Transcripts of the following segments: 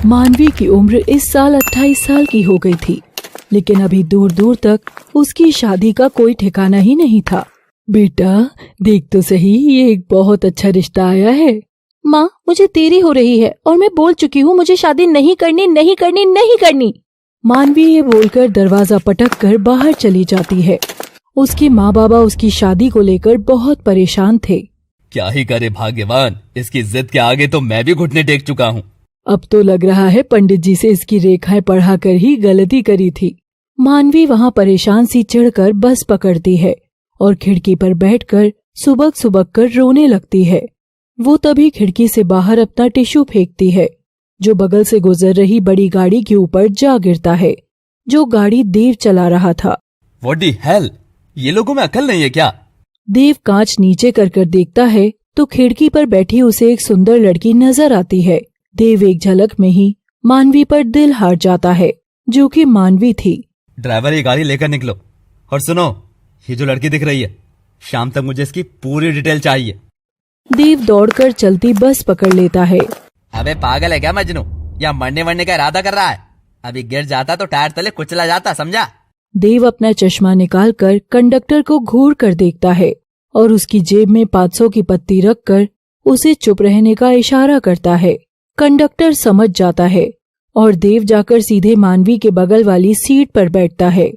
मानवी की उम्र इस साल 28 साल की हो गई थी, लेकिन अभी दूर दूर तक उसकी शादी का कोई ठिकाना ही नहीं था। बेटा देख तो सही, ये एक बहुत अच्छा रिश्ता आया है। माँ, मुझे देरी हो रही है और मैं बोल चुकी हूँ मुझे शादी नहीं करनी, नहीं करनी, नहीं करनी। मानवी ये बोलकर दरवाजा पटक कर बाहर चली जाती है। उसके माँ बाबा उसकी शादी को लेकर बहुत परेशान थे। क्या ही करे भाग्यवान, इसकी जिद के आगे तो मैं भी घुटने टेक चुका हूँ। अब तो लग रहा है पंडित जी से इसकी रेखाएं पढ़ाकर ही गलती करी थी। मानवी वहाँ परेशान सी चढ़कर बस पकड़ती है और खिड़की पर बैठकर सुबक सुबक कर रोने लगती है। वो तभी खिड़की से बाहर अपना टिश्यू फेंकती है, जो बगल से गुजर रही बड़ी गाड़ी के ऊपर जा गिरता है, जो गाड़ी देव चला रहा था। What the hell? ये लोगों में अकल नहीं है क्या? देव कांच नीचे कर देखता है तो खिड़की पर बैठी उसे एक सुंदर लड़की नजर आती है। देव एक झलक में ही मानवी पर दिल हार जाता है, जो कि मानवी थी। ड्राइवर ये गाड़ी लेकर निकलो, और सुनो, ये जो लड़की दिख रही है, शाम तक मुझे इसकी पूरी डिटेल चाहिए। देव दौड़कर चलती बस पकड़ लेता है। अबे पागल है क्या मजनू, या मरने वरने का इरादा कर रहा है? अभी गिर जाता तो टायर तले कुचला जाता, समझा? देव अपना चश्मा निकालकर कंडक्टर को घूर कर देखता है और उसकी जेब में 500 की पत्ती रखकर उसे चुप रहने का इशारा करता है। कंडक्टर समझ जाता है और देव जाकर सीधे मानवी के बगल वाली सीट पर बैठता है।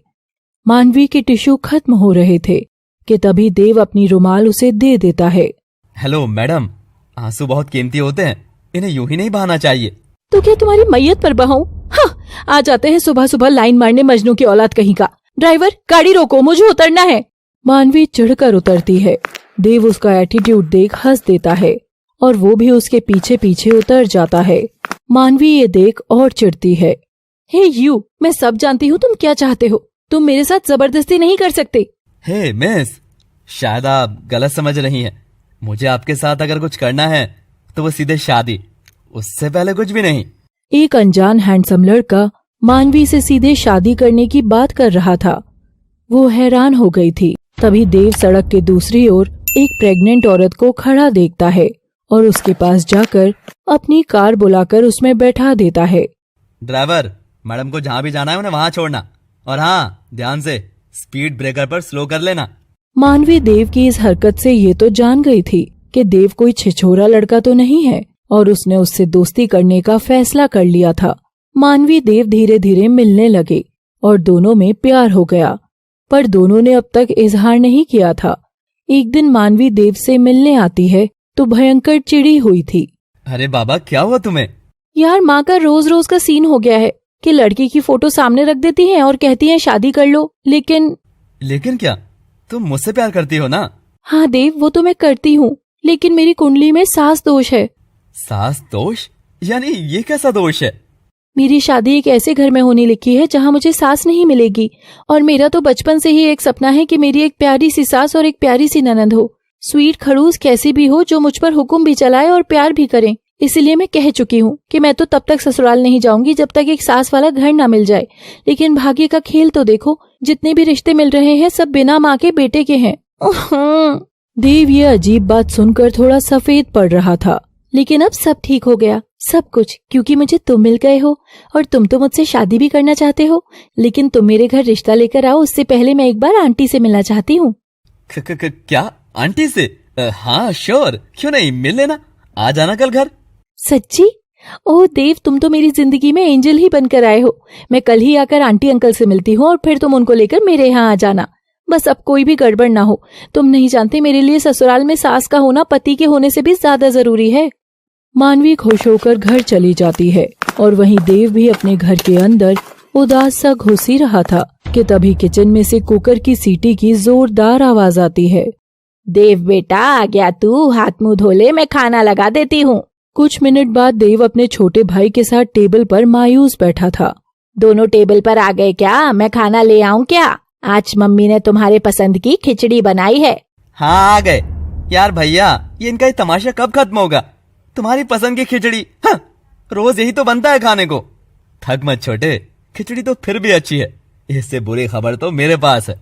मानवी के टिश्यू खत्म हो रहे थे कि तभी देव अपनी रुमाल उसे दे देता है। हेलो मैडम, आंसू बहुत कीमती होते हैं, इन्हें यूं ही नहीं बहाना चाहिए। तो क्या तुम्हारी मैयत पर बहाऊं? हाँ, आ जाते हैं सुबह सुबह लाइन मारने मजनू की औलाद कहीं का। ड्राइवर गाड़ी रोको, मुझे उतरना है। मानवी चढ़कर उतरती है। देव उसका एटीट्यूड देख हंस देता है और वो भी उसके पीछे पीछे उतर जाता है। मानवी ये देख और चिढ़ती है। हे यू, मैं सब जानती हूँ तुम क्या चाहते हो। तुम मेरे साथ जबरदस्ती नहीं कर सकते। हे मिस, शायद आप गलत समझ रही हैं। मुझे आपके साथ अगर कुछ करना है तो वो सीधे शादी, उससे पहले कुछ भी नहीं। एक अनजान हैंडसम लड़का मानवी से सीधे शादी करने की बात कर रहा था। वो हैरान हो गई थी। तभी देव सड़क के दूसरी ओर एक प्रेग्नेंट औरत को खड़ा देखता है और उसके पास जाकर अपनी कार बुलाकर उसमें बैठा देता है। ड्राइवर, मैडम को जहाँ भी जाना है उन्हें वहाँ छोड़ना, और हाँ, ध्यान से स्पीड ब्रेकर पर स्लो कर लेना। मानवी देव की इस हरकत से ये तो जान गई थी कि देव कोई छिछोरा लड़का तो नहीं है और उसने उससे दोस्ती करने का फैसला कर लिया था। मानवी देव धीरे धीरे मिलने लगे और दोनों में प्यार हो गया, पर दोनों ने अब तक इजहार नहीं किया था। एक दिन मानवी देव से मिलने आती है तो भयंकर चिड़ी हुई थी। अरे बाबा, क्या हुआ तुम्हें? यार, माँ का रोज रोज का सीन हो गया है कि लड़की की फोटो सामने रख देती हैं और कहती हैं शादी कर लो। लेकिन क्या तुम मुझसे प्यार करती हो ना? हाँ देव, वो तो मैं करती हूँ, लेकिन मेरी कुंडली में सास दोष है। सास दोष? यानी ये कैसा दोष है? मेरी शादी एक ऐसे घर में होने लिखी है जहाँ मुझे सास नहीं मिलेगी, और मेरा तो बचपन से ही एक सपना है कि मेरी एक प्यारी सी सास और एक प्यारी सी ननंद हो। स्वीट खड़ूस कैसी भी हो, जो मुझ पर हुक्म भी चलाए और प्यार भी करे। इसलिए मैं कह चुकी हूँ कि मैं तो तब तक ससुराल नहीं जाऊंगी जब तक एक सास वाला घर ना मिल जाए। लेकिन भाग्य का खेल तो देखो, जितने भी रिश्ते मिल रहे हैं सब बिना माँ के बेटे के हैं। देव ये अजीब बात सुनकर थोड़ा सफेद पड़ रहा था, लेकिन अब सब ठीक हो गया, सब कुछ, क्योंकि मुझे तुम मिल गए हो और तुम तो मुझसे शादी भी करना चाहते हो। लेकिन तुम मेरे घर रिश्ता लेकर आओ, उससे पहले मैं एक बार आंटी से मिलना चाहती हूँ। क्या आंटी से? हाँ श्योर, क्यों नहीं, मिल लेना, आ जाना कल घर। सच्ची? ओह देव, तुम तो मेरी जिंदगी में एंजल ही बनकर आए हो। मैं कल ही आकर आंटी अंकल से मिलती हूँ और फिर तुम उनको लेकर मेरे यहाँ आ जाना। बस अब कोई भी गड़बड़ ना हो। तुम नहीं जानते, मेरे लिए ससुराल में सास का होना पति के होने से भी ज्यादा जरूरी है। मानवी खुश होकर घर चली जाती है और वहीं देव भी अपने घर के अंदर उदास सा घुस ही रहा था कि तभी किचन में से कुकर की सीटी की जोरदार आवाज आती है। देव बेटा, आ गया तू? हाथ मुंह धो ले, मैं खाना लगा देती हूँ। कुछ मिनट बाद देव अपने छोटे भाई के साथ टेबल पर मायूस बैठा था। दोनों टेबल पर आ गए क्या? मैं खाना ले आऊं क्या? आज मम्मी ने तुम्हारे पसंद की खिचड़ी बनाई है। हाँ आ गए। यार भैया, ये इनका तमाशा कब खत्म होगा? तुम्हारी पसंद की खिचड़ी? हाँ, रोज यही तो बनता है खाने को। थक मत छोटे, खिचड़ी तो फिर भी अच्छी है। इससे बुरी खबर तो मेरे पास है।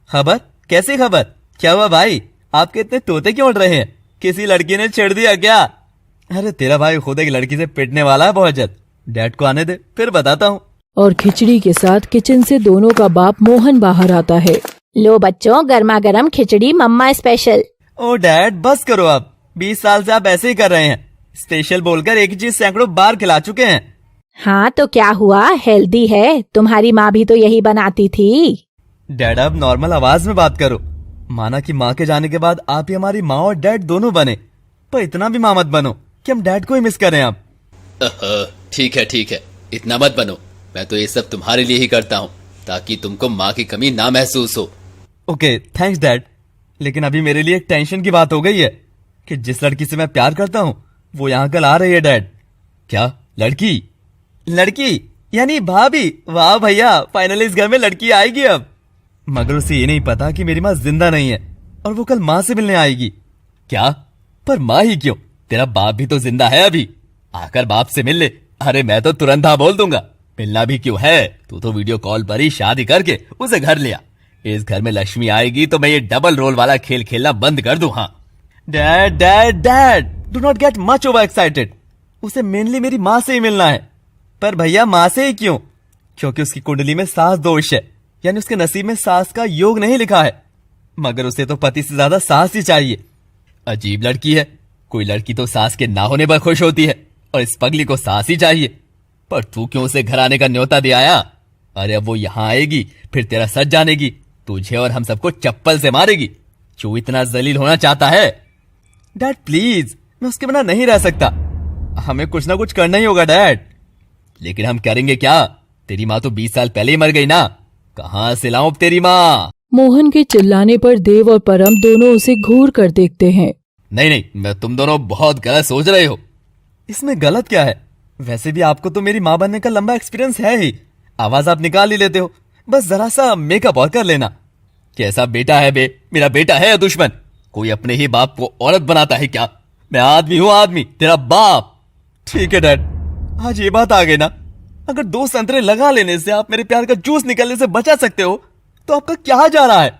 खबर? कैसी खबर? क्या हुआ भाई, आपके इतने तोते क्यों उड़ रहे हैं? किसी लड़की ने छेड़ दिया क्या? अरे तेरा भाई खुद एक लड़की से पिटने वाला है बहुत जल्द। डैड को आने दे, फिर बताता हूँ। और खिचड़ी के साथ किचन से दोनों का बाप मोहन बाहर आता है। लो बच्चों, गर्मा गर्म खिचड़ी मम्मा स्पेशल। ओ डैड बस करो अब, 20 साल से आप ऐसे ही कर रहे हैं। स्पेशल बोलकर एक ही चीज सैकड़ों बार खिला चुके हैं। हाँ तो क्या हुआ, हेल्दी है, तुम्हारी माँ भी तो यही बनाती थी। डैड अब नॉर्मल आवाज में बात करो। माना कि माँ के जाने के बाद आप ही हमारी माँ और डैड दोनों बने, पर इतना भी माँ मत बनो कि हम डैड को ही मिस करें आप। ठीक है, इतना मत बनो। मैं तो ये सब तुम्हारे लिए ही करता हूँ, ताकि तुमको माँ की कमी ना महसूस हो। ओके थैंक्स डैड, लेकिन अभी मेरे लिए एक टेंशन की बात हो गई है कि जिस लड़की से मैं प्यार करता हूँ वो यहाँ कल आ रही है डैड। क्या लड़की? लड़की यानी भाभी? वाह भैया, फाइनली इस घर में लड़की आएगी अब। मगर उसे ये नहीं पता कि मेरी माँ जिंदा नहीं है और वो कल माँ से मिलने आएगी। क्या? पर माँ ही क्यों, तेरा बाप भी तो जिंदा है अभी, आकर बाप से मिल ले। अरे मैं तो तुरंत हाँ बोल दूंगा, मिलना भी क्यों है, तू तो वीडियो कॉल पर ही शादी करके उसे घर लिया। इस घर में लक्ष्मी आएगी तो मैं ये डबल रोल वाला खेल खेलना बंद कर दूं। हाँ dad dad dad, do not get much over excited. उसे मेनली मेरी माँ से ही मिलना है। पर भैया माँ से ही क्यों? क्योंकि उसकी कुंडली में सास दोष है, यानी उसके नसीब में सास का योग नहीं लिखा है। मगर उसे तो पति से ज्यादा सास ही चाहिए। अजीब लड़की है, कोई लड़की तो सास के ना होने पर खुश होती है और इस पगली को सास ही चाहिए। पर तू क्यों उसे घर आने का न्योता दे आया? अरे अब वो यहाँ आएगी फिर तेरा सच जानेगी, तुझे और हम सबको चप्पल से मारेगी। क्यों इतना जलील होना चाहता है? डैड प्लीज, मैं उसके बिना नहीं रह सकता। हमें कुछ ना कुछ करना ही होगा डैड। लेकिन हम करेंगे क्या? तेरी माँ तो 20 साल पहले ही मर गई ना, कहाँ से लाऊं अब तेरी माँ? मोहन के चिल्लाने पर देव और परम दोनों उसे घूर कर देखते हैं। नहीं, मैं तुम दोनों बहुत गलत सोच रहे हो। इसमें गलत क्या है? वैसे भी आपको तो मेरी माँ बनने का लंबा एक्सपीरियंस है ही, आवाज आप निकाल ही लेते हो। बस जरा सा मेकअप और कर लेना। कैसा बेटा है बे? मेरा बेटा है या दुश्मन? कोई अपने ही बाप को औरत बनाता है क्या? मैं आदमी हूँ आदमी, तेरा बाप। ठीक है डैड, आज ये बात आ गई ना, अगर 2 संतरे लगा लेने से आप मेरे प्यार का जूस निकलने से बचा सकते हो तो आपका क्या जा रहा है?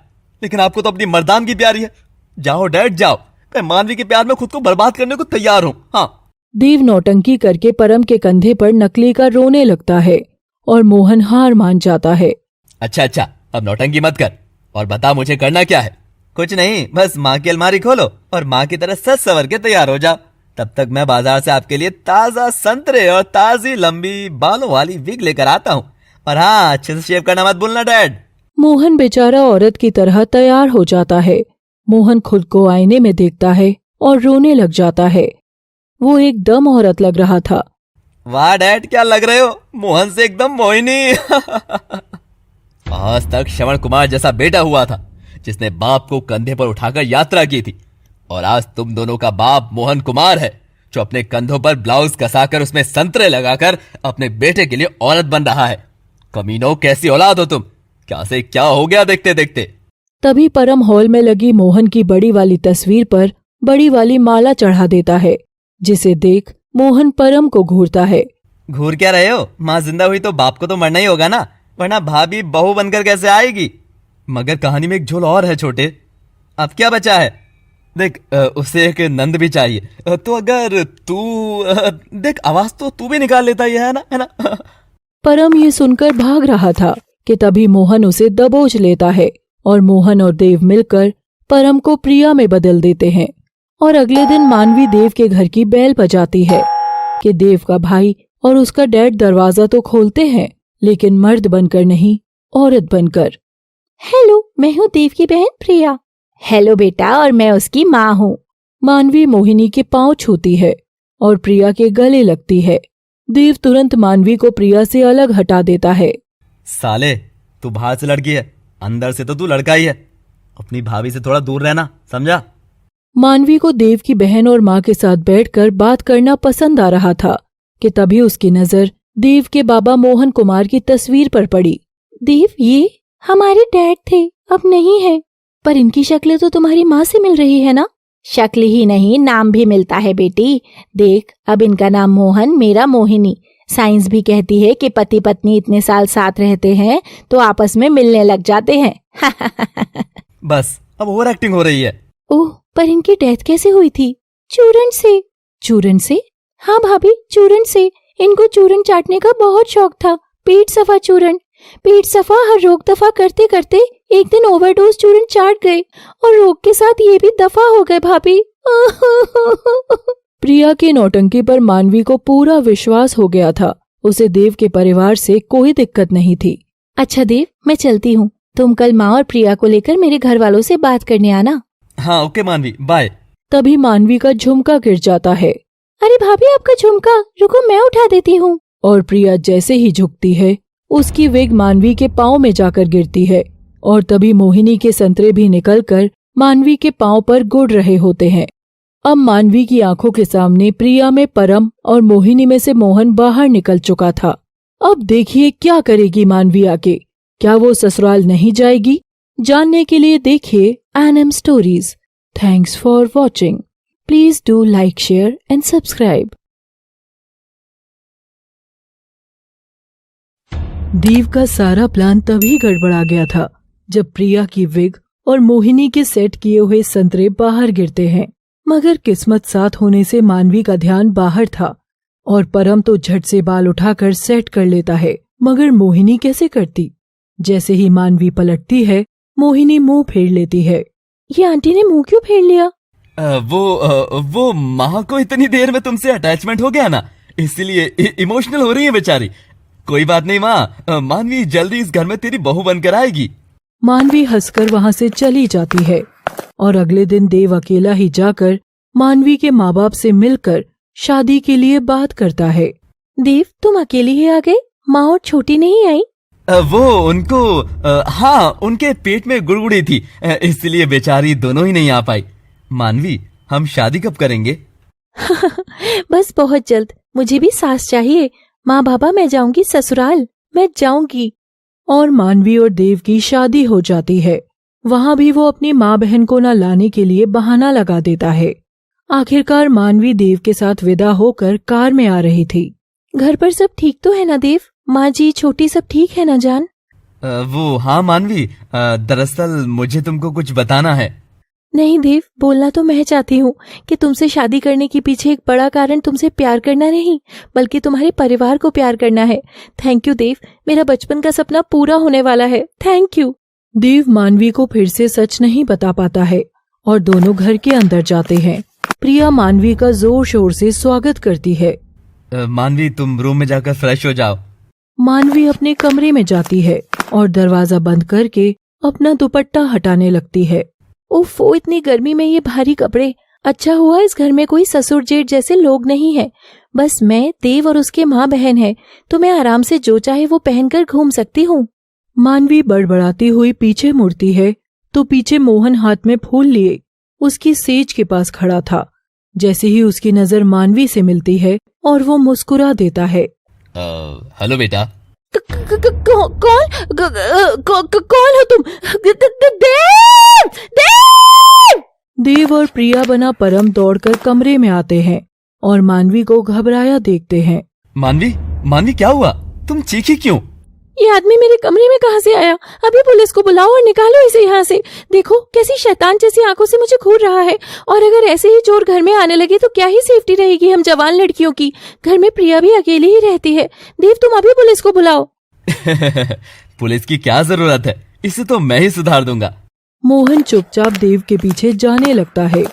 लेकिन आपको तो अपनी मर्दान की प्यारी है। जाओ डैड जाओ, मैं मानवी के प्यार में खुद को बर्बाद करने को तैयार हूँ। हाँ। देव नौटंकी करके परम के कंधे पर नकली का रोने लगता है और मोहन हार मान जाता है। अच्छा, अब नौटंकी मत कर और बता मुझे करना क्या है। कुछ नहीं, बस माँ की अलमारी खोलो और माँ की तरह सज सवर के तैयार हो जाओ। तब तक मैं बाजार से आपके लिए ताजा संतरे और ताजी लंबी बालों वाली विग लेकर आता हूँ। और हाँ, अच्छे से शेव करना मत भूलना डैड। मोहन बेचारा औरत की तरह तैयार हो जाता है। मोहन खुद को आईने में देखता है और रोने लग जाता है। वो एकदम औरत लग रहा था। वाह डैड, क्या लग रहे हो? मोहन से एकदम मोहिनी। आज तक श्रवण कुमार जैसा बेटा हुआ था जिसने बाप को कंधे पर उठाकर यात्रा की थी, और आज तुम दोनों का बाप मोहन कुमार है जो अपने कंधों पर ब्लाउज कसाकर उसमें संतरे लगाकर अपने बेटे के लिए औरत बन रहा है। कमीनों, कैसी औलाद हो तुम? क्या से क्या हो गया देखते देखते। तभी परम हॉल में लगी मोहन की बड़ी वाली तस्वीर पर बड़ी वाली माला चढ़ा देता है, जिसे देख मोहन परम को घूरता है। घूर क्या रहे हो? माँ जिंदा हुई तो बाप को तो मरना ही होगा ना, वरना भाभी बहू बनकर कैसे आएगी? मगर कहानी में एक झोल और है छोटे। अब क्या बचा है? देख, उसे एक नंद भी चाहिए। तो अगर तू देख, आवाज तो तू भी निकाल लेता है ना? परम ये सुनकर भाग रहा था कि तभी मोहन उसे दबोच लेता है और मोहन और देव मिलकर परम को प्रिया में बदल देते हैं। और अगले दिन मानवी देव के घर की बेल बजाती है कि देव का भाई और उसका डैड दरवाजा तो खोलते हैं, लेकिन मर्द बनकर नहीं, औरत बनकर। हेलो, मैं हूँ देव की बहन प्रिया। हेलो बेटा, और मैं उसकी माँ हूँ। मानवी मोहिनी के पांव छूती है और प्रिया के गले लगती है। देव तुरंत मानवी को प्रिया से अलग हटा देता है। साले, तू बाहर से लड़की है, अंदर से तो तू लड़का ही है। अपनी भाभी से थोड़ा दूर रहना, समझा? मानवी को देव की बहन और माँ के साथ बैठकर बात करना पसंद आ रहा था कि तभी उसकी नजर देव के बाबा मोहन कुमार की तस्वीर पर पड़ी। देव, ये हमारे डैड थे, अब नहीं है। पर इनकी शक्ल तो तुम्हारी माँ से मिल रही है ना? शक्ल ही नहीं, नाम भी मिलता है बेटी। देख, अब इनका नाम मोहन, मेरा मोहिनी। साइंस भी कहती है कि पति पत्नी इतने साल साथ रहते हैं तो आपस में मिलने लग जाते हैं। बस, अब ओवर एक्टिंग हो रही है। ओह, पर इनकी डेथ कैसे हुई थी? चूरन से। चूरन से? हाँ भाभी, चूरन से। इनको चूरन चाटने का बहुत शौक था। पेट सफा चूरन, पेट सफा हर रोग दफा करते करते एक दिन ओवरडोज चूरन चाट गए और रोग के साथ ये भी दफा हो गए भाभी। प्रिया की नौटंकी पर मानवी को पूरा विश्वास हो गया था। उसे देव के परिवार से कोई दिक्कत नहीं थी। अच्छा देव, मैं चलती हूँ। तुम कल माँ और प्रिया को लेकर मेरे घर वालों से बात करने आना। हाँ ओके मानवी, बाय। तभी मानवी का झुमका गिर जाता है। अरे भाभी, आपका झुमका, रुको मैं उठा देती हूँ। और प्रिया जैसे ही झुकती है उसकी विग मानवी के पाँव में जाकर गिरती है और तभी मोहिनी के संतरे भी निकलकर मानवी के पाँव पर गुड़ रहे होते हैं। अब मानवी की आंखों के सामने प्रिया में परम और मोहिनी में से मोहन बाहर निकल चुका था। अब देखिए क्या करेगी मानवी आके। क्या वो ससुराल नहीं जाएगी? जानने के लिए देखिए NM stories. Thanks for watching. Please do like, share and subscribe. Dev का सारा प्लान तभी गड़बड़ा गया था जब प्रिया की विग और मोहिनी के सेट किए हुए संतरे बाहर गिरते हैं। मगर किस्मत साथ होने से मानवी का ध्यान बाहर था और परम तो झट से बाल उठाकर सेट कर लेता है। मगर मोहिनी कैसे करती? जैसे ही मानवी पलटती है मोहिनी मुंह फेर लेती है। ये आंटी ने मुंह क्यों फेर लिया? वो माँ को इतनी देर में तुमसे अटैचमेंट हो गया ना, इसलिए इमोशनल हो रही है बेचारी। कोई बात नहीं माँ, मानवी जल्दी इस घर में तेरी बहू बनकर आएगी। मानवी हंसकर वहाँ से चली जाती है और अगले दिन देव अकेला ही जाकर मानवी के माँ बाप से मिलकर शादी के लिए बात करता है। देव, तुम अकेली ही आ गए? माँ और छोटी नहीं आई? वो उनको हाँ, उनके पेट में गुड़गुड़ी थी, इसलिए बेचारी दोनों ही नहीं आ पाई। मानवी, हम शादी कब करेंगे? बस बहुत जल्द। मुझे भी सास चाहिए। माँ बाबा, मैं जाऊंगी ससुराल, मैं जाऊंगी। और मानवी और देव की शादी हो जाती है। वहाँ भी वो अपनी माँ बहन को न लाने के लिए बहाना लगा देता है। आखिरकार मानवी देव के साथ विदा होकर कार में आ रही थी। घर पर सब ठीक तो है ना देव? माँ जी, छोटी सब ठीक है ना जान? वो हाँ मानवी, दरअसल मुझे तुमको कुछ बताना है। नहीं देव, बोलना तो मैं चाहती हूँ कि तुमसे शादी करने के पीछे एक बड़ा कारण तुमसे प्यार करना नहीं, बल्कि तुम्हारे परिवार को प्यार करना है। थैंक यू देव, मेरा बचपन का सपना पूरा होने वाला है। Thank you. देव मानवी को फिर से सच नहीं बता पाता है और दोनों घर के अंदर जाते हैं। प्रिया मानवी का जोर शोर से स्वागत करती है। मानवी, तुम रूम में जाकर फ्रेश हो जाओ। मानवी अपने कमरे में जाती है और दरवाजा बंद करके अपना दुपट्टा हटाने लगती है। ओफो, इतनी गर्मी में ये भारी कपड़े। अच्छा हुआ इस घर में कोई ससुर जेठ जैसे लोग नहीं है। बस मैं, देव और उसके माँ बहन है, तो मैं आराम से जो चाहे वो पहनकर घूम सकती हूँ। मानवी बड़बड़ाती हुई पीछे मुड़ती है तो पीछे मोहन हाथ में फूल लिए उसकी सेज के पास खड़ा था। जैसे ही उसकी नजर मानवी से मिलती है और वो मुस्कुरा देता है। हेलो बेटा। कौन हो तुम? देव! देव और प्रिया बना परम दौड़कर कमरे में आते हैं और मानवी को घबराया देखते हैं। मानवी क्या हुआ? तुम चीखी क्यों? ये आदमी मेरे कमरे में कहाँ से आया? अभी पुलिस को बुलाओ और निकालो इसे यहाँ से। देखो कैसी शैतान जैसी आंखों से मुझे घूर रहा है। और अगर ऐसे ही चोर घर में आने लगे तो क्या ही सेफ्टी रहेगी हम जवान लड़कियों की। घर में प्रिया भी अकेली ही रहती है। देव, तुम अभी पुलिस को बुलाओ। पुलिस की क्या जरूरत है, इसे तो मैं ही सुधार दूंगा। मोहन चुपचाप देव के पीछे जाने लगता है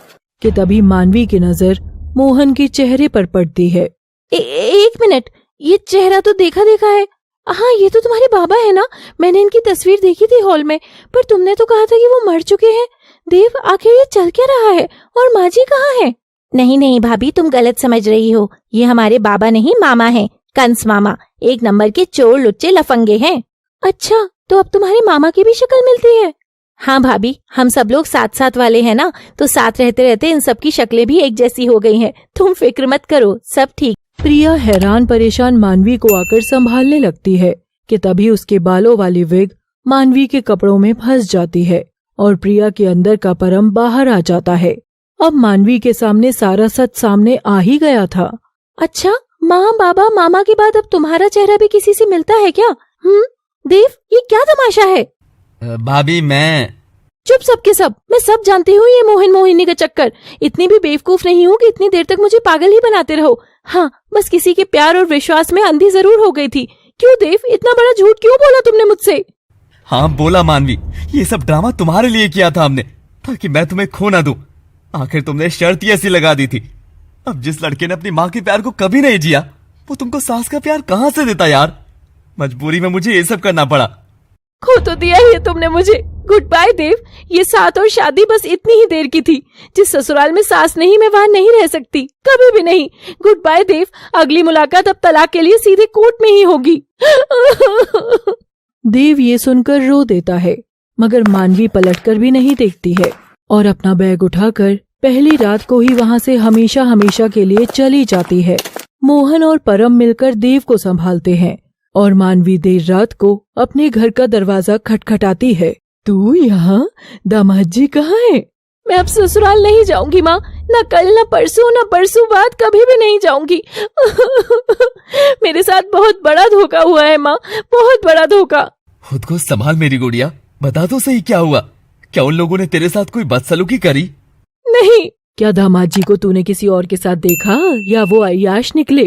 कि तभी मानवी की नजर मोहन के चेहरे पर पड़ती है। एक मिनट, ये चेहरा तो देखा देखा है। हाँ, ये तो तुम्हारे बाबा है ना? मैंने इनकी तस्वीर देखी थी हॉल में, पर तुमने तो कहा था कि वो मर चुके हैं। देव, आखिर ये चल क्या रहा है? और माँ जी कहाँ है? नहीं भाभी, तुम गलत समझ रही हो। ये हमारे बाबा नहीं, मामा हैं। कंस मामा, एक नंबर के चोर लुच्चे लफंगे हैं। अच्छा, तो अब तुम्हारे मामा की भी शक्ल मिलती है? हाँ भाभी, हम सब लोग साथ साथ वाले हैं ना, तो साथ रहते रहते इन सब की शक्लें भी एक जैसी हो गई हैं। तुम फिक्र मत करो, सब ठीक। प्रिया हैरान परेशान मानवी को आकर संभालने लगती है कि तभी उसके बालों वाली विग मानवी के कपड़ों में फंस जाती है और प्रिया के अंदर का परम बाहर आ जाता है। अब मानवी के सामने सारा सच सामने आ ही गया था। अच्छा, माँ बाबा मामा के बाद अब तुम्हारा चेहरा भी किसी से मिलता है क्या? देव, ये क्या तमाशा है? भाभी, मैं चुप सबके सब, मैं सब जानती हूँ ये मोहन मोहिनी का चक्कर। इतनी भी बेवकूफ नहीं हूँ कि इतनी देर तक मुझे पागल ही बनाते रहो। हाँ, बस किसी के प्यार और विश्वास में अंधी जरूर हो गई थी। क्यों देव, इतना बड़ा झूठ क्यों बोला तुमने मुझसे? हाँ बोला मानवी, ये सब ड्रामा तुम्हारे लिए किया था हमने, ताकि मैं तुम्हें खो ना दूं। आखिर तुमने शर्त ही ऐसी लगा दी थी। अब जिस लड़के ने अपनी माँ के प्यार को कभी नहीं जिया, वो तुमको सास का प्यार कहाँ से देता यार। मजबूरी में मुझे ये सब करना पड़ा। खो तो दिया ही है तुमने मुझे। गुड बाय देव, ये साथ और शादी बस इतनी ही देर की थी। जिस ससुराल में सास नहीं, मैं वहां नहीं रह सकती, कभी भी नहीं। गुड बाय देव, अगली मुलाकात अब तलाक के लिए सीधे कोर्ट में ही होगी। देव ये सुनकर रो देता है, मगर मानवी पलटकर भी नहीं देखती है और अपना बैग उठाकर पहली रात को ही वहां से हमेशा हमेशा के लिए चली जाती है। मोहन और परम मिलकर देव को संभालते हैं और मानवी देर रात को अपने घर का दरवाजा खटखटाती है। तू यहाँ? दामाद जी कहाँ है? मैं अब ससुराल नहीं जाऊंगी माँ, न कल न परसों बाद कभी भी नहीं जाऊंगी। मेरे साथ बहुत बड़ा धोखा हुआ है माँ, बहुत बड़ा धोखा। खुद को संभाल मेरी गुड़िया, बता तो सही क्या हुआ। क्या उन लोगों ने तेरे साथ कोई बदसलूकी करी? नहीं। क्या दामाद जी को तूने किसी और के साथ देखा या वो अय्याश निकले?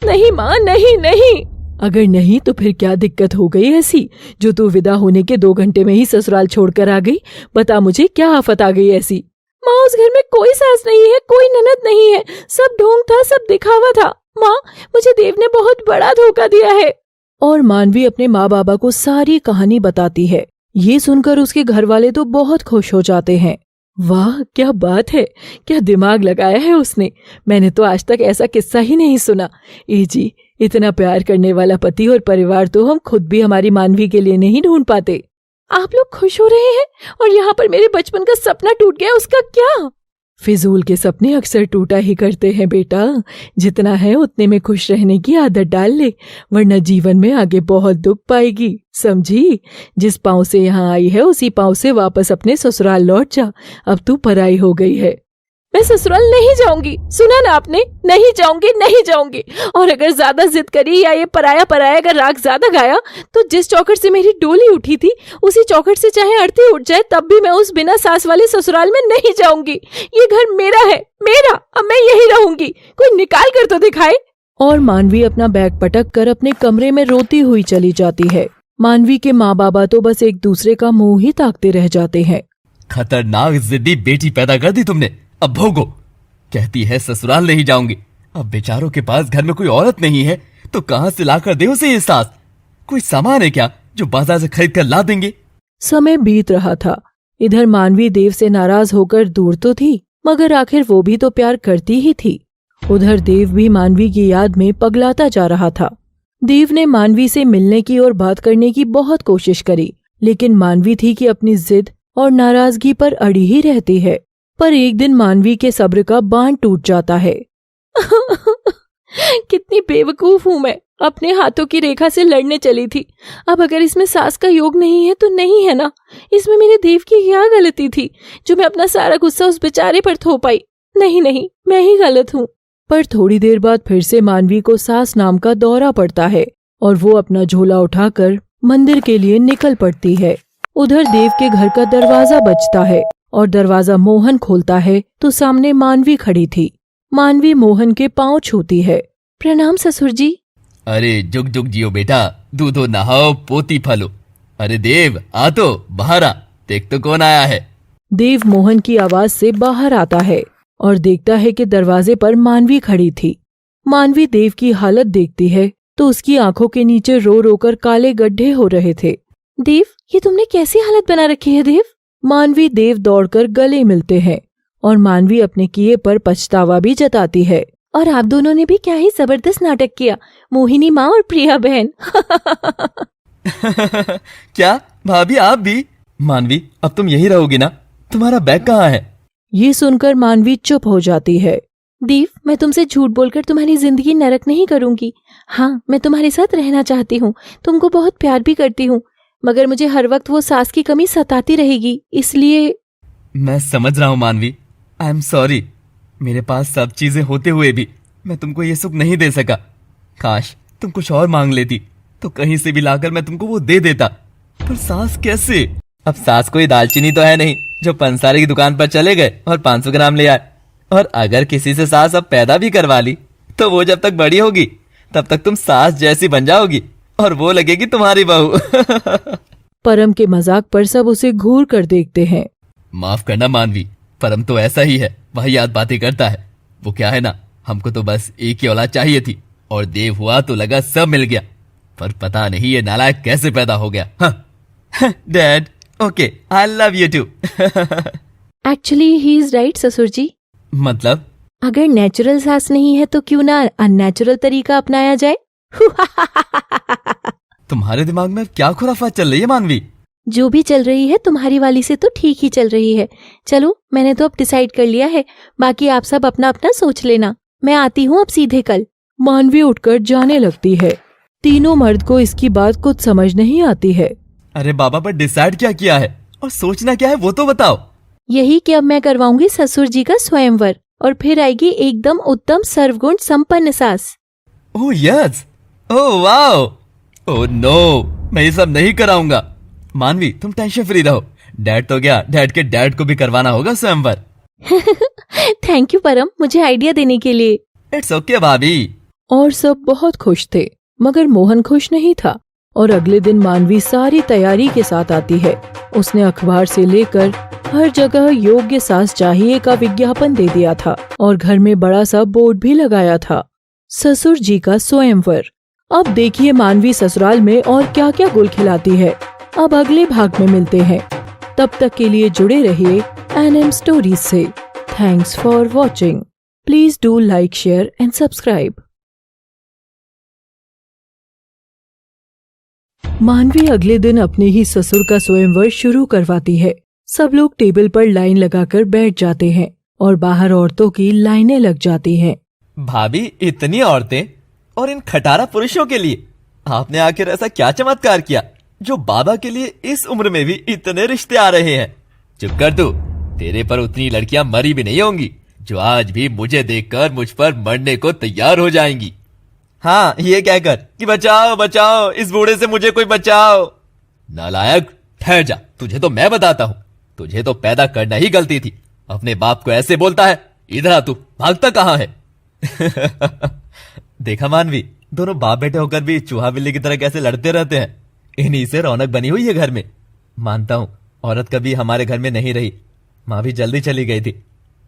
नहीं माँ, नहीं। अगर नहीं तो फिर क्या दिक्कत हो गई ऐसी जो तू विदा होने के 2 घंटे में ही ससुराल छोड़कर आ गई? बता मुझे, क्या आफत आ गई ऐसी? माँ, उस घर में कोई सास नहीं है, कोई ननद नहीं है, सब ढोंग था, सब दिखावा था। माँ, मुझे देव ने बहुत बड़ा धोखा दिया है। और मानवी अपने माँ बाबा को सारी कहानी बताती है। ये सुनकर उसके घर वाले तो बहुत खुश हो जाते हैं। वाह, क्या बात है, क्या दिमाग लगाया है उसने। मैंने तो आज तक ऐसा किस्सा ही नहीं सुना। ए जी, इतना प्यार करने वाला पति और परिवार तो हम खुद भी हमारी मानवी के लिए नहीं ढूंढ पाते। आप लोग खुश हो रहे हैं और यहाँ पर मेरे बचपन का सपना टूट गया, उसका क्या? फिजूल के सपने अक्सर टूटा ही करते हैं बेटा। जितना है उतने में खुश रहने की आदत डाल ले, वरना जीवन में आगे बहुत दुख पाएगी, समझी? जिस पाँव से यहाँ आई है उसी पाँव से वापस अपने ससुराल लौट जा। अब तू पराई हो गई है। मैं ससुराल नहीं जाऊंगी, सुना ना आपने? नहीं जाऊंगी। और अगर ज्यादा जिद करी या ये पराया अगर राग ज्यादा गाया तो जिस चौखट से मेरी डोली उठी थी उसी चौखट से चाहे अर्थी उठ जाए तब भी मैं उस बिना सास वाले ससुराल में नहीं जाऊंगी। ये घर मेरा है, मेरा, अब मैं यही रहूंगी। कोई निकाल कर तो दिखाए। और मानवी अपना बैग पटक कर अपने कमरे में रोती हुई चली जाती है। मानवी के माँ बाबा तो बस एक दूसरे का मुंह ही ताकते रह जाते हैं। खतरनाक जिद्दी बेटी पैदा कर दी तुमने। अब भोगो। कहती है ससुराल नहीं जाऊंगी। अब बेचारों के पास घर में कोई औरत नहीं है तो कहां से लाकर दे उसे ये सास? कोई सामान है क्या जो बाजार से खरीद कर ला देंगे? समय बीत रहा था। इधर मानवी देव से नाराज होकर दूर तो थी, मगर आखिर वो भी तो प्यार करती ही थी। उधर देव भी मानवी की याद में पगलाता जा रहा था। देव ने मानवी से मिलने की और बात करने की बहुत कोशिश करी, लेकिन मानवी थी कि अपनी जिद और नाराजगी पर अड़ी ही रहती है। पर एक दिन मानवी के सब्र का बांध टूट जाता है। कितनी बेवकूफ हूँ मैं, अपने हाथों की रेखा से लड़ने चली थी। अब अगर इसमें सास का योग नहीं है तो नहीं है ना। इसमें मेरे देव की क्या गलती थी जो मैं अपना सारा गुस्सा उस बेचारे पर थो पाई? नहीं, मैं ही गलत हूँ। पर थोड़ी देर बाद फिर से मानवी को सास नाम का दौरा पड़ता है और वो अपना झोला उठाकर मंदिर के लिए निकल पड़ती है। उधर देव के घर का दरवाजा बजता है और दरवाजा मोहन खोलता है तो सामने मानवी खड़ी थी। मानवी मोहन के पांव छूती है। प्रणाम ससुर जी। अरे जुग जुग जियो बेटा, दूधो नहाओ पोती फलो। अरे देव आ तो बाहर आ, देख तो कौन आया है। देव मोहन की आवाज से बाहर आता है और देखता है कि दरवाजे पर मानवी खड़ी थी। मानवी देव की हालत देखती है तो उसकी आंखों के नीचे रो रो कर काले गड्ढे हो रहे थे। देव, ये तुमने कैसी हालत बना रखी है देव? मानवी देव दौड़कर गले मिलते हैं और मानवी अपने किए पर पछतावा भी जताती है। और आप दोनों ने भी क्या ही जबरदस्त नाटक किया, मोहिनी माँ और प्रिया बहन। क्या भाभी आप भी? मानवी अब तुम यही रहोगी ना? तुम्हारा बैग कहाँ है? ये सुनकर मानवी चुप हो जाती है। देव, मैं तुमसे झूठ बोलकर तुम्हारी जिंदगी नरक नहीं करूंगी। हाँ, मैं तुम्हारे साथ रहना चाहती हूँ, तुमको बहुत प्यार भी करती हूँ, मगर मुझे हर वक्त वो सास की कमी सताती रहेगी, इसलिए। मैं समझ रहा हूँ मानवी, आई एम सॉरी। मेरे पास सब चीजें होते हुए भी मैं तुमको ये सुख नहीं दे सका। काश तुम कुछ और मांग लेती तो कहीं से भी लाकर मैं तुमको वो दे देता। पर सास कैसे? अब सास कोई दालचीनी तो है नहीं जो पंसारी की दुकान पर चले गए और 500 ग्राम ले आए। और अगर किसी से सास अब पैदा भी करवा ली तो वो जब तक बड़ी होगी तब तक तुम सास जैसी बन जाओगी और वो लगेगी तुम्हारी बहू। परम के मजाक पर सब उसे घूर कर देखते हैं। माफ करना मानवी, परम तो ऐसा ही है, वही याद बातें करता है। वो क्या है ना, हमको तो बस एक ही औलाद चाहिए थी और देव हुआ तो लगा सब मिल गया, पर पता नहीं ये नालायक कैसे पैदा हो गया। हाँ। Dad, okay, I love you too. Actually he is right ससुर जी। मतलब? अगर नेचुरल सास नहीं है तो क्यों ना अननेचुरल तरीका अपनाया जाए। तुम्हारे दिमाग में क्या खुराफात चल रही है मानवी? जो भी चल रही है तुम्हारी वाली से तो ठीक ही चल रही है। चलो, मैंने तो अब डिसाइड कर लिया है, बाकी आप सब अपना अपना सोच लेना। मैं आती हूँ अब सीधे कल। मानवी उठकर जाने लगती है। तीनों मर्द को इसकी बात कुछ समझ नहीं आती है। अरे बाबा, पर डिसाइड क्या किया है और सोचना क्या है वो तो बताओ। यही कि अब मैं करवाऊंगी ससुर जी का स्वयंवर और फिर आएगी एकदम उत्तम सर्वगुण संपन्न सास। Oh yes, oh wow, oh no, मैं ये सब नहीं कराऊंगा। मानवी तुम टेंशन फ्री रहो, डैड तो क्या, डैड के डैड को भी करवाना होगा स्वयंवर। थैंक यू परम, मुझे आइडिया देने के लिए। इट्स ओके भाभी। और सब बहुत खुश थे, मगर मोहन खुश नहीं था। और अगले दिन मानवी सारी तैयारी के साथ आती है। उसने अखबार से लेकर हर जगह योग्य सास चाहिए का विज्ञापन दे दिया था और घर में बड़ा सा बोर्ड भी लगाया था, ससुर जी का स्वयंवर। अब देखिए मानवी ससुराल में और क्या क्या गुल खिलाती है। अब अगले भाग में मिलते हैं, तब तक के लिए जुड़े रहिए NM स्टोरीज से। Thanks for watching. Please do like, share and subscribe. मानवी अगले दिन अपने ही ससुर का स्वयंवर शुरू करवाती है। सब लोग टेबल पर लाइन लगाकर बैठ जाते हैं और बाहर औरतों की लाइनें लग जाती हैं। भाभी, इतनी औरतें और इन खटारा पुरुषों के लिए आपने आखिर ऐसा क्या चमत्कार किया जो बाबा के लिए इस उम्र में भी इतने रिश्ते आ रहे हैं? चुप कर तू, तेरे पर उतनी लड़कियां मरी भी नहीं होंगी जो आज भी मुझे देखकर मुझ पर मरने को तैयार हो जाएंगी। हाँ, ये कहकर कि बचाओ बचाओ, इस बूढ़े से मुझे कोई बचाओ। नालायक, ठहर जा, तुझे तो मैं बताता हूँ। तुझे तो पैदा करना ही गलती थी। अपने बाप को ऐसे बोलता है। इधर आ, तू भागता कहाँ है? देखा मानवी, दोनों बाप बेटे होकर भी चूहा बिल्ली की तरह कैसे लड़ते रहते हैं। इन्हीं से रौनक बनी हुई है घर में। मानता हूँ औरत कभी हमारे घर में नहीं रही, माँ भी जल्दी चली गई थी,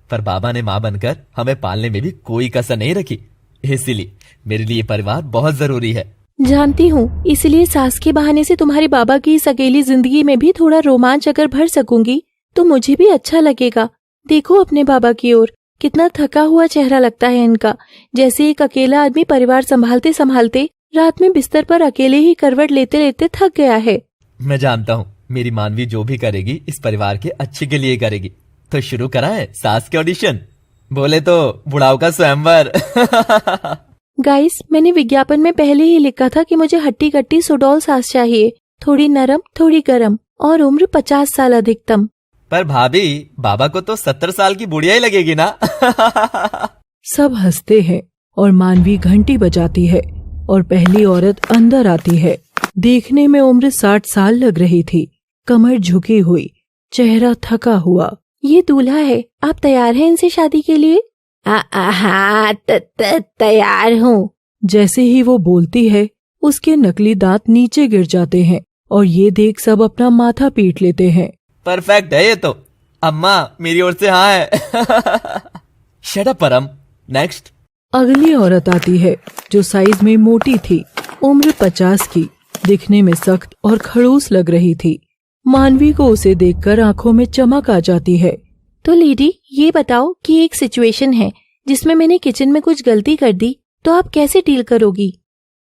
पर बाबा ने माँ बनकर हमें पालने में भी कोई कसर नहीं रखी। इसीलिए मेरे लिए परिवार बहुत जरूरी है। जानती हूँ, इसलिए सास के बहाने से तुम्हारे बाबा की इस अकेली जिंदगी में भी थोड़ा रोमांच अगर भर सकूंगी तो मुझे भी अच्छा लगेगा। देखो अपने बाबा की ओर, कितना थका हुआ चेहरा लगता है इनका, जैसे एक अकेला आदमी परिवार संभालते संभालते रात में बिस्तर पर अकेले ही करवट लेते लेते थक गया है। मैं जानता हूँ मेरी मानवी जो भी करेगी इस परिवार के अच्छे के लिए करेगी। तो शुरू कराएं सास के ऑडिशन, बोले तो बुढ़ाओ का स्वयंवर। गाइस, मैंने विज्ञापन में पहले ही लिखा था कि मुझे हट्टी कट्टी सुडौल सास चाहिए, थोड़ी नरम थोड़ी गरम और उम्र 50 साल अधिकतम। पर भाभी, बाबा को तो 70 साल की बुढ़िया ही लगेगी ना। सब हंसते हैं और मानवी घंटी बजाती है और पहली औरत अंदर आती है। देखने में उम्र 60 साल लग रही थी, कमर झुकी हुई, चेहरा थका हुआ। ये दूल्हा है, आप तैयार हैं इनसे शादी के लिए? हाँ, तैयार हूँ। जैसे ही वो बोलती है उसके नकली दांत नीचे गिर जाते हैं और ये देख सब अपना माथा पीट लेते हैं। परफेक्ट है ये तो। अम्मा मेरी ओर से हाँ है। शट अप परम, नेक्स्ट। अगली औरत आती है जो साइज में मोटी थी, उम्र 50 की, दिखने में सख्त और खड़ूस लग रही थी। मानवी को उसे देखकर आंखों में चमक आ जाती है। तो लेडी, ये बताओ कि एक सिचुएशन है जिसमें मैंने किचन में कुछ गलती कर दी, तो आप कैसे डील करोगी?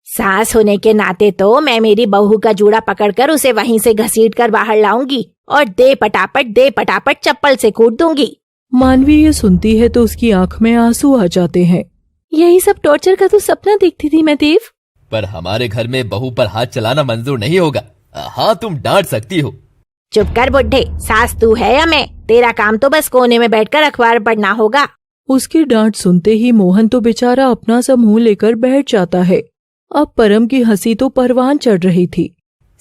सास होने के नाते तो मैं मेरी बहू का जूड़ा पकड़कर उसे वहीं से घसीट कर बाहर लाऊंगी और दे पटापट चप्पल से कूट दूंगी। मानवी ये सुनती है तो उसकी आंख में आंसू आ जाते हैं। यही सब टॉर्चर का तो सपना देखती थी मैं देव। पर हमारे घर में बहू पर हाथ चलाना मंजूर नहीं होगा। हाँ, तुम डांट सकती हो। चुप कर बुड्ढे, सास तू है या मैं? तेरा काम तो बस कोने में बैठकर अखबार पढ़ना होगा। उसकी डांट सुनते ही मोहन तो बेचारा अपना सा मुंह लेकर बैठ जाता है। अब परम की हंसी तो परवान चढ़ रही थी।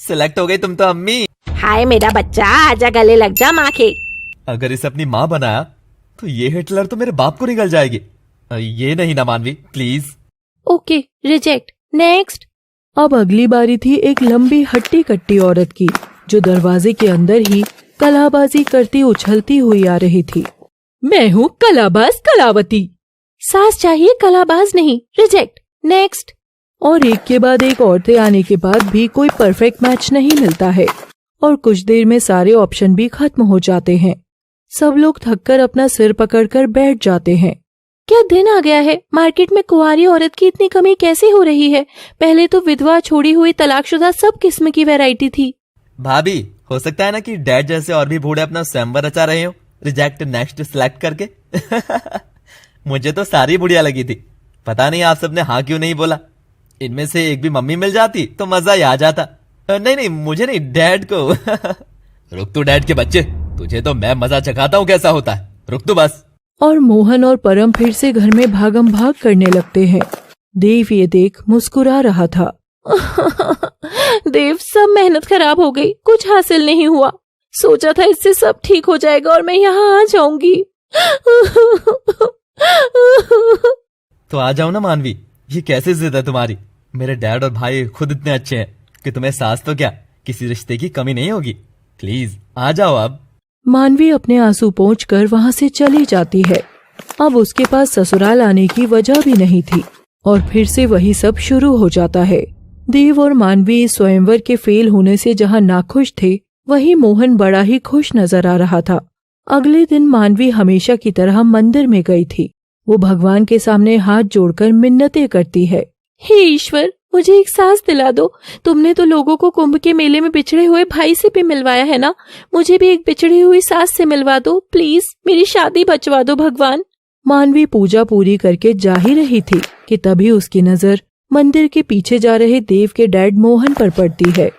सिलेक्ट हो गई तुम तो अम्मी। हाय मेरा बच्चा, आजा गले लग जा माँ के। अगर इसे अपनी माँ बनाया तो ये हिटलर तो मेरे बाप को निकल जाएगी। ये नहीं ना मानवी, प्लीज। Okay, reject. नेक्स्ट। अब अगली बारी थी एक लंबी हट्टी कट्टी औरत की, जो दरवाजे के अंदर ही कलाबाजी करती उछलती हुई आ रही थी। मैं हूँ कलाबाज कलावती। सास चाहिए, कलाबाज नहीं। रिजेक्ट। नेक्स्ट। और एक के बाद एक औरतें आने के बाद भी कोई परफेक्ट मैच नहीं मिलता है और कुछ देर में सारे ऑप्शन भी खत्म हो जाते हैं। सब लोग थककर अपना सिर पकड़कर बैठ जाते हैं। क्या दिन आ गया है? मार्केट में कुंवारी औरत की इतनी कमी कैसे हो रही है? पहले तो विधवा, छोड़ी हुई, तलाकशुदा सब किस्म की वैरायटी थी। भाभी, हो सकता है ना कि डैड जैसे और भी बूढ़े अपना स्वयंवर रचा रहे हो, रिजेक्ट नेक्स्ट सिलेक्ट करके। मुझे तो सारी बुढ़िया लगी थी। पता नहीं आप सबने हाँ क्यों नहीं बोला। इनमें से एक भी मम्मी मिल जाती तो मजा ही आ जाता। नहीं, मुझे नहीं, डैड को। रुक तू डैड के बच्चे, तुझे तो मैं मजा चखाता हूँ कैसा होता है। रुक तू बस। और मोहन और परम फिर से घर में भागम भाग करने लगते हैं। देव ये देख मुस्कुरा रहा था। देव, सब मेहनत खराब हो गई, कुछ हासिल नहीं हुआ। सोचा था इससे सब ठीक हो जाएगा और मैं यहाँ आ जाऊंगी। तो आ जाओ ना मानवी, ये कैसी जिद है तुम्हारी? मेरे डैड और भाई खुद इतने अच्छे हैं कि तुम्हें सास तो क्या किसी रिश्ते की कमी नहीं होगी। प्लीज आ जाओ अब। मानवी अपने आंसू पोंछकर वहां से चली जाती है। अब उसके पास ससुराल आने की वजह भी नहीं थी और फिर से वही सब शुरू हो जाता है। देव और मानवी स्वयंवर के फेल होने से जहां नाखुश थे, वहीं मोहन बड़ा ही खुश नजर आ रहा था। अगले दिन मानवी हमेशा की तरह मंदिर में गई थी। वो भगवान के सामने हाथ जोड़कर मिन्नतें करती है। हे ईश्वर, मुझे एक सास दिला दो। तुमने तो लोगों को कुंभ के मेले में बिछड़े हुए भाई से भी मिलवाया है ना, मुझे भी एक बिछड़ी हुई सास से मिलवा दो प्लीज। मेरी शादी बचवा दो भगवान। मानवी पूजा पूरी करके जा ही रही थी कि तभी उसकी नजर मंदिर के पीछे जा रहे देव के डैड मोहन पर पड़ती है।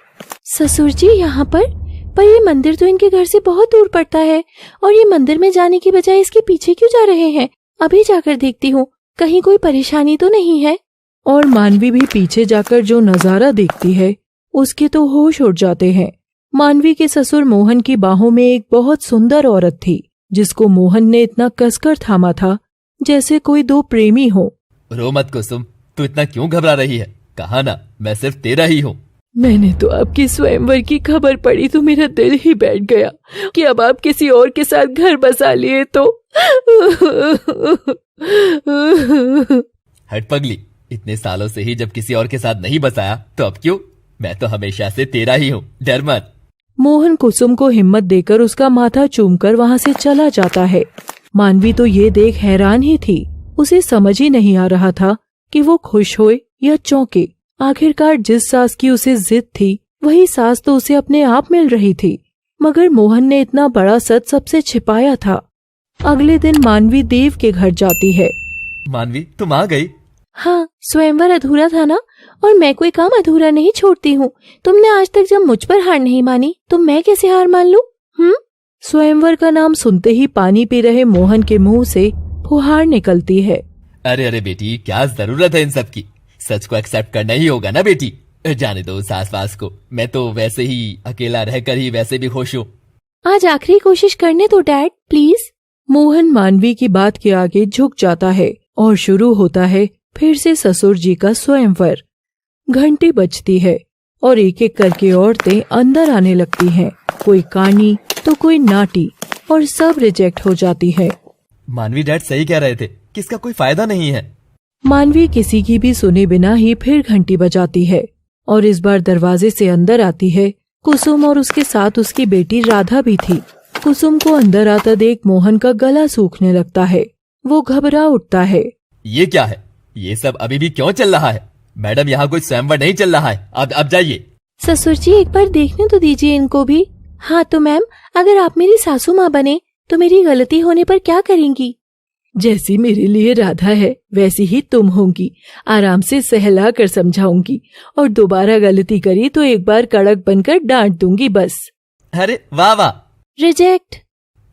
ससुर जी यहाँ पर ये मंदिर तो इनके घर से बहुत दूर पड़ता है और ये मंदिर में जाने की बजाय इसके पीछे क्यों जा रहे हैं? अभी जाकर देखती हूँ, कहीं कोई परेशानी तो नहीं है। और मानवी भी पीछे जाकर जो नजारा देखती है उसके तो होश उड़ जाते हैं। मानवी के ससुर मोहन की बाहों में एक बहुत सुंदर औरत थी, जिसको मोहन ने इतना कसकर थामा था जैसे कोई दो प्रेमी हो। रो मत कुसुम, तू इतना क्यों घबरा रही है? कहा ना मैं सिर्फ तेरा ही हूँ। मैंने तो आपकी स्वयंवर की खबर पड़ी तो मेरा दिल ही बैठ गया कि अब आप किसी और के साथ घर बसा लिए तो। हट पगली, इतने सालों से ही जब किसी और के साथ नहीं बसाया तो अब क्यों? मैं तो हमेशा से तेरा ही हूँ, डर मत। मोहन कुसुम को हिम्मत देकर उसका माथा चूमकर वहां से चला जाता है। मानवी तो ये देख हैरान ही थी। उसे समझ ही नहीं आ रहा था कि वो खुश होए या चौंके। आखिरकार जिस सास की उसे जिद थी, वही सास तो उसे अपने आप मिल रही थी, मगर मोहन ने इतना बड़ा सच सबसे छिपाया था। अगले दिन मानवी देव के घर जाती है। मानवी, तुम आ गई? हाँ, स्वयंवर अधूरा था ना, और मैं कोई काम अधूरा नहीं छोड़ती हूँ। तुमने आज तक जब मुझ पर हार नहीं मानी तो मैं कैसे हार मान लूं? स्वयंवर का नाम सुनते ही पानी पी रहे मोहन के मुंह से फुहार निकलती है। अरे अरे बेटी, क्या जरूरत है इन सब की? सच को एक्सेप्ट करना ही होगा ना बेटी। जाने दो सास वास को, मैं तो वैसे ही अकेला रहकर ही वैसे भी खुश हूँ। आज आखिरी कोशिश करने दो डैड, प्लीज। मोहन मानवी की बात के आगे झुक जाता है और शुरू होता है फिर से ससुर जी का स्वयंवर। घंटी बजती है और एक एक करके औरतें अंदर आने लगती हैं। कोई कानी तो कोई नाटी, और सब रिजेक्ट हो जाती है। मानवी डैड सही कह रहे थे कि इसका कोई फायदा नहीं है। मानवी किसी की भी सुने बिना ही फिर घंटी बजाती है और इस बार दरवाजे से अंदर आती है कुसुम, और उसके साथ उसकी बेटी राधा भी थी। कुसुम को अंदर आता देख मोहन का गला सूखने लगता है। वो घबरा उठता है। ये क्या है? ये सब अभी भी क्यों चल रहा है? मैडम, यहाँ कोई स्वयंवर नहीं चल रहा है। अब जाइए। ससुर जी, एक बार देखने तो दीजिए इनको भी। हाँ तो मैम, अगर आप मेरी सासू माँ बने तो मेरी गलती होने पर क्या करेंगी? जैसी मेरे लिए राधा है वैसी ही तुम होंगी। आराम से सहला कर समझाऊंगी और दोबारा गलती करी तो एक बार कड़क बनकर डांट दूंगी बस। अरे वाह वाह। रिजेक्ट।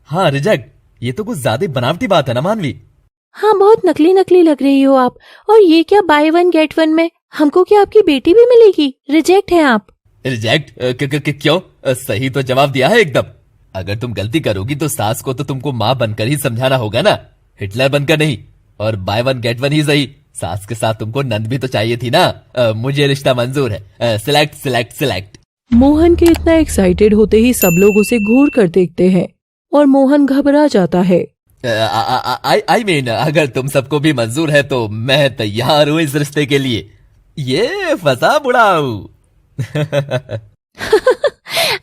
हाँ रिजेक्ट। ये तो कुछ ज्यादा बनावटी बात है ना मानवी। हाँ, बहुत नकली नकली लग रही हो आप। और ये क्या बाय वन गेट वन में? हमको क्या आपकी बेटी भी मिलेगी? रिजेक्ट है आप। रिजेक्ट? क्यों? सही तो जवाब दिया है एकदम। अगर तुम गलती करोगी तो सास को तो तुमको माँ बनकर ही समझाना होगा ना, हिटलर बनकर नहीं। और बाय वन गेट वन ही सही, सास के साथ तुमको नंद भी तो चाहिए थी ना। मुझे रिश्ता मंजूर है। Select select select. मोहन के इतना एक्साइटेड होते ही सब लोग उसे घूर कर देखते हैं और मोहन घबरा जाता है। आई मीन अगर तुम सबको भी मंजूर है तो मैं तैयार हूँ इस रिश्ते के लिए। ये फंसा बुढ़ाऊ।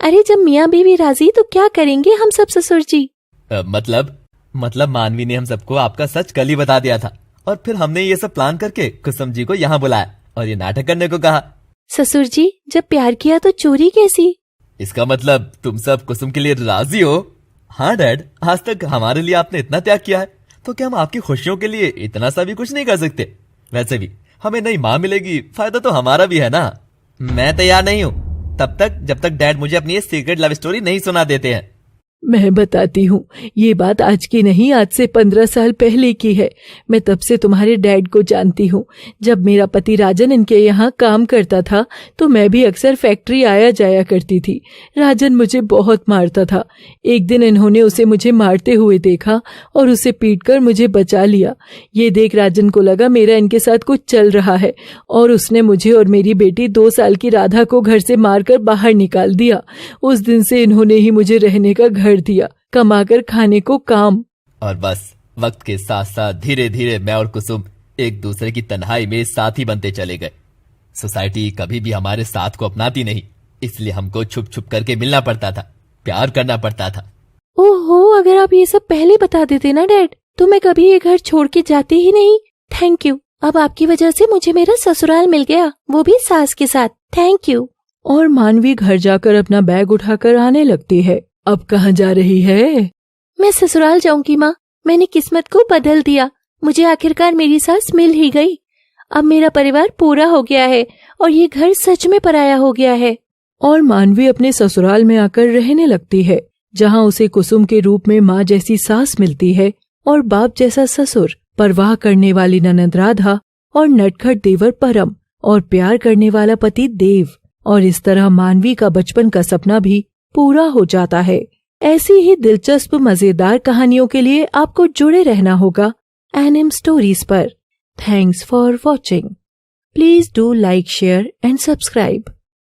अरे जब मियाँ बीवी राजी तो क्या करेंगे हम सब ससुर जी? मतलब मानवी ने हम सबको आपका सच कल ही बता दिया था और फिर हमने ये सब प्लान करके कुसुम जी को यहाँ बुलाया और ये नाटक करने को कहा। ससुर जी जब प्यार किया तो चोरी कैसी? इसका मतलब तुम सब कुसुम के लिए राजी हो? हाँ डैड, आज तक हमारे लिए आपने इतना त्याग किया है तो क्या हम आपकी खुशियों के लिए इतना सा भी कुछ नहीं कर सकते? वैसे भी हमें नई माँ मिलेगी, फायदा तो हमारा भी है ना। मैं तैयार नहीं हूँ तब तक जब तक डैड मुझे अपनी ये सीक्रेट लव स्टोरी नहीं सुना देते हैं। मैं बताती हूँ, ये बात आज की नहीं, आज से 15 साल पहले की है। मैं तब से तुम्हारे डैड को जानती हूँ। जब मेरा पति राजन इनके यहाँ काम करता था तो मैं भी अक्सर फैक्ट्री आया जाया करती थी। राजन मुझे बहुत मारता था। एक दिन इन्होंने उसे मुझे मारते हुए देखा और उसे पीटकर मुझे बचा लिया। ये देख राजन को लगा मेरा इनके साथ कुछ चल रहा है और उसने मुझे और मेरी बेटी 2 साल की राधा को घर से मारकर बाहर निकाल दिया। उस दिन से इन्होंने ही मुझे रहने का घर दिया, कमाकर खाने को काम। और बस वक्त के साथ साथ धीरे धीरे मैं और कुसुम एक दूसरे की तन्हाई में साथी बनते चले गए। सोसाइटी कभी भी हमारे साथ को अपनाती नहीं, इसलिए हमको छुप छुप करके मिलना पड़ता था, प्यार करना पड़ता था। ओहो, अगर आप ये सब पहले बता देते ना डैड तो मैं कभी ये घर छोड़ के जाती ही नहीं। थैंक यू, अब आपकी वजह से मुझे मेरा ससुराल मिल गया, वो भी सास के साथ। Thank you. और मानवी घर जाकर अपना बैग उठाकर आने लगती है। अब कहाँ जा रही है? मैं ससुराल जाऊंगी माँ, मैंने किस्मत को बदल दिया। मुझे आखिरकार मेरी सास मिल ही गई। अब मेरा परिवार पूरा हो गया है और ये घर सच में पराया हो गया है। और मानवी अपने ससुराल में आकर रहने लगती है, जहाँ उसे कुसुम के रूप में माँ जैसी सास मिलती है और बाप जैसा ससुर, परवाह करने वाली ननद राधा और नटखट देवर परम और प्यार करने वाला पति देव। और इस तरह मानवी का बचपन का सपना भी पूरा हो जाता है। ऐसी ही दिलचस्प मजेदार कहानियों के लिए आपको जुड़े रहना होगा एनिम स्टोरीज पर। Thanks for watching. Please do like, share and subscribe.